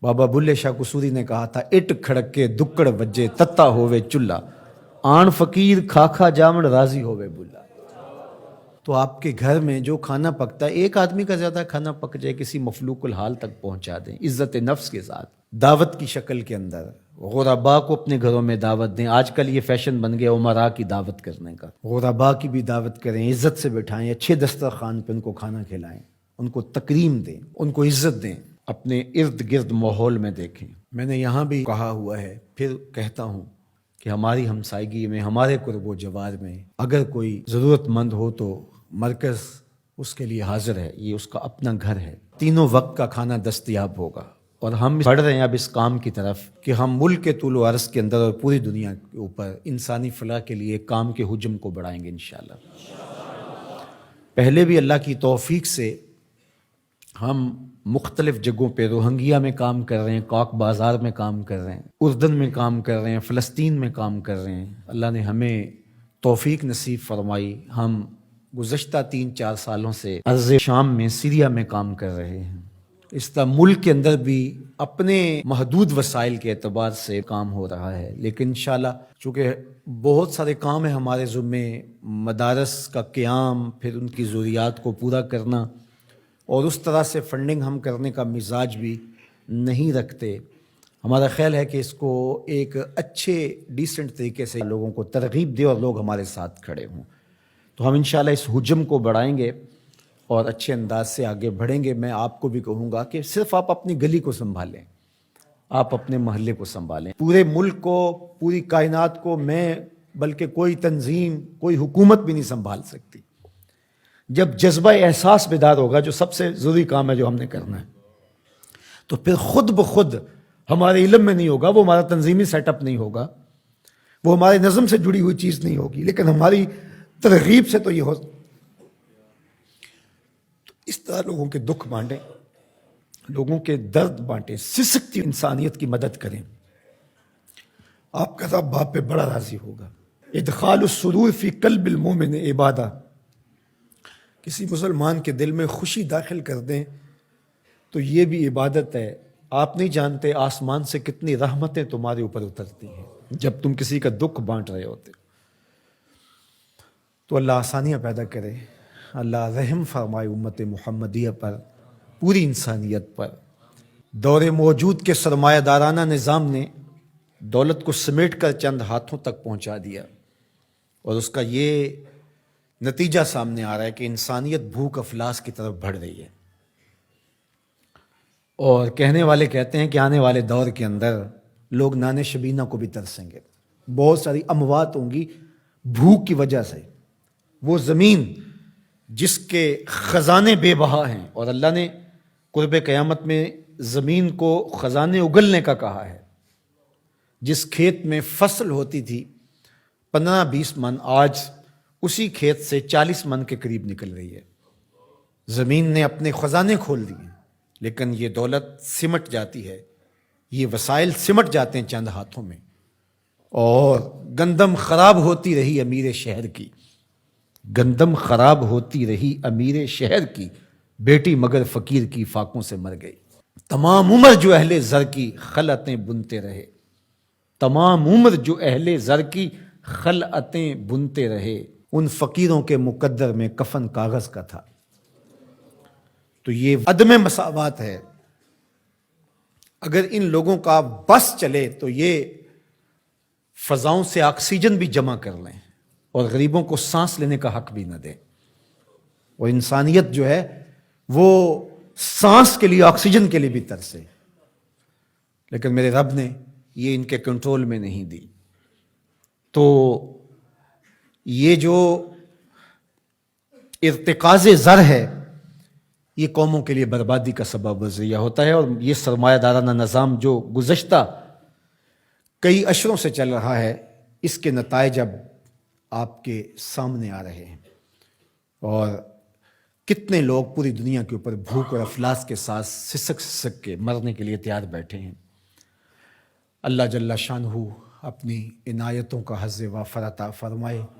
بابا بلے شاہ قصوری نے کہا تھا اٹ کھڑک کے دکڑ وجے تتا ہووے چلہ آن فقیر کھا کھا جامڑ راضی ہووے بلا۔ تو آپ کے گھر میں جو کھانا پکتا ہے ایک آدمی کا زیادہ کھانا پک جائے کسی مفلوق الحال تک پہنچا دیں عزت نفس کے ساتھ، دعوت کی شکل کے اندر غربا کو اپنے گھروں میں دعوت دیں۔ آج کل یہ فیشن بن گیا عمراء کی دعوت کرنے کا، غربا کی بھی دعوت کریں، عزت سے بٹھائیں، اچھے دسترخوان پہ ان کو کھانا کھلائیں، ان کو تکریم دیں، ان کو عزت دیں، اپنے ارد گرد ماحول میں دیکھیں۔ میں نے یہاں بھی کہا ہوا ہے، پھر کہتا ہوں کہ ہماری ہمسائیگی میں، ہمارے قرب و جوار میں اگر کوئی ضرورت مند ہو تو مرکز اس کے لیے حاضر ہے، یہ اس کا اپنا گھر ہے، تینوں وقت کا کھانا دستیاب ہوگا۔ اور ہم بڑھ رہے ہیں اب اس کام کی طرف کہ ہم ملک کے طول و عرض کے اندر اور پوری دنیا کے اوپر انسانی فلاح کے لیے کام کے حجم کو بڑھائیں گے انشاءاللہ۔ پہلے بھی اللہ کی توفیق سے ہم مختلف جگہوں پہ روہنگیا میں کام کر رہے ہیں، کاک بازار میں کام کر رہے ہیں، اردن میں کام کر رہے ہیں، فلسطین میں کام کر رہے ہیں۔ اللہ نے ہمیں توفیق نصیب فرمائی، ہم گزشتہ 3-4 سالوں سے ارض شام میں، سیریا میں کام کر رہے ہیں۔ اس طرح ملک کے اندر بھی اپنے محدود وسائل کے اعتبار سے کام ہو رہا ہے، لیکن انشاءاللہ چونکہ بہت سارے کام ہیں ہمارے ذمے، مدارس کا قیام، پھر ان کی ضروریات کو پورا کرنا، اور اس طرح سے فنڈنگ ہم کرنے کا مزاج بھی نہیں رکھتے۔ ہمارا خیال ہے کہ اس کو ایک اچھے ڈیسنٹ طریقے سے لوگوں کو ترغیب دے اور لوگ ہمارے ساتھ کھڑے ہوں، تو ہم انشاءاللہ اس حجم کو بڑھائیں گے اور اچھے انداز سے آگے بڑھیں گے۔ میں آپ کو بھی کہوں گا کہ صرف آپ اپنی گلی کو سنبھالیں، آپ اپنے محلے کو سنبھالیں، پورے ملک کو، پوری کائنات کو میں بلکہ کوئی تنظیم، کوئی حکومت بھی نہیں سنبھال سکتی۔ جب جذبہ احساس بیدار ہوگا، جو سب سے ضروری کام ہے جو ہم نے کرنا ہے، تو پھر خود بخود ہمارے علم میں نہیں ہوگا، وہ ہمارا تنظیمی سیٹ اپ نہیں ہوگا، وہ ہمارے نظم سے جڑی ہوئی چیز نہیں ہوگی، لیکن ہماری ترغیب سے تو یہ ہو۔ تو اس طرح لوگوں کے دکھ بانٹیں، لوگوں کے درد بانٹیں، سسکتی انسانیت کی مدد کریں، آپ کا رب باپ پہ بڑا راضی ہوگا۔ ادخال السرور فی قلب المومن عبادہ، کسی مسلمان کے دل میں خوشی داخل کر دیں تو یہ بھی عبادت ہے۔ آپ نہیں جانتے آسمان سے کتنی رحمتیں تمہارے اوپر اترتی ہیں جب تم کسی کا دکھ بانٹ رہے ہوتے۔ تو اللہ آسانیاں پیدا کرے، اللہ رحم فرمائے امت محمدیہ پر، پوری انسانیت پر۔ دور موجود کے سرمایہ دارانہ نظام نے دولت کو سمیٹ کر چند ہاتھوں تک پہنچا دیا، اور اس کا یہ نتیجہ سامنے آ رہا ہے کہ انسانیت بھوک افلاس کی طرف بڑھ رہی ہے، اور کہنے والے کہتے ہیں کہ آنے والے دور کے اندر لوگ نان شبینہ کو بھی ترسیں گے، بہت ساری اموات ہوں گی بھوک کی وجہ سے۔ وہ زمین جس کے خزانے بے بہا ہیں، اور اللہ نے قرب قیامت میں زمین کو خزانے اگلنے کا کہا ہے، جس کھیت میں فصل ہوتی تھی 15-20 من، آج اسی کھیت سے 40 من کے قریب نکل رہی ہے۔ زمین نے اپنے خزانے کھول دیے، لیکن یہ دولت سمٹ جاتی ہے، یہ وسائل سمٹ جاتے ہیں چند ہاتھوں میں، اور گندم خراب ہوتی رہی امیر شہر کی، گندم خراب ہوتی رہی امیر شہر کی، بیٹی مگر فقیر کی فاقوں سے مر گئی۔ تمام عمر جو اہل زر کی خلعتیں بنتے رہے، تمام عمر جو اہل زر کی خلعتیں بنتے رہے، ان فقیروں کے مقدر میں کفن کاغذ کا تھا۔ تو یہ عدم مساوات ہے۔ اگر ان لوگوں کا بس چلے تو یہ فضاؤں سے آکسیجن بھی جمع کر لیں اور غریبوں کو سانس لینے کا حق بھی نہ دیں، اور انسانیت جو ہے وہ سانس کے لیے، آکسیجن کے لیے بھی ترسے، لیکن میرے رب نے یہ ان کے کنٹرول میں نہیں دی۔ تو یہ جو ارتکاز زر ہے، یہ قوموں کے لیے بربادی کا سبب و ذریعہ ہوتا ہے، اور یہ سرمایہ دارانہ نظام جو گزشتہ کئی عشروں سے چل رہا ہے، اس کے نتائج اب آپ کے سامنے آ رہے ہیں، اور کتنے لوگ پوری دنیا کے اوپر بھوک اور افلاس کے ساتھ سسک کے مرنے کے لیے تیار بیٹھے ہیں۔ اللہ جل شانہ اپنی عنایتوں کا حظ وافر عطا فرمائے۔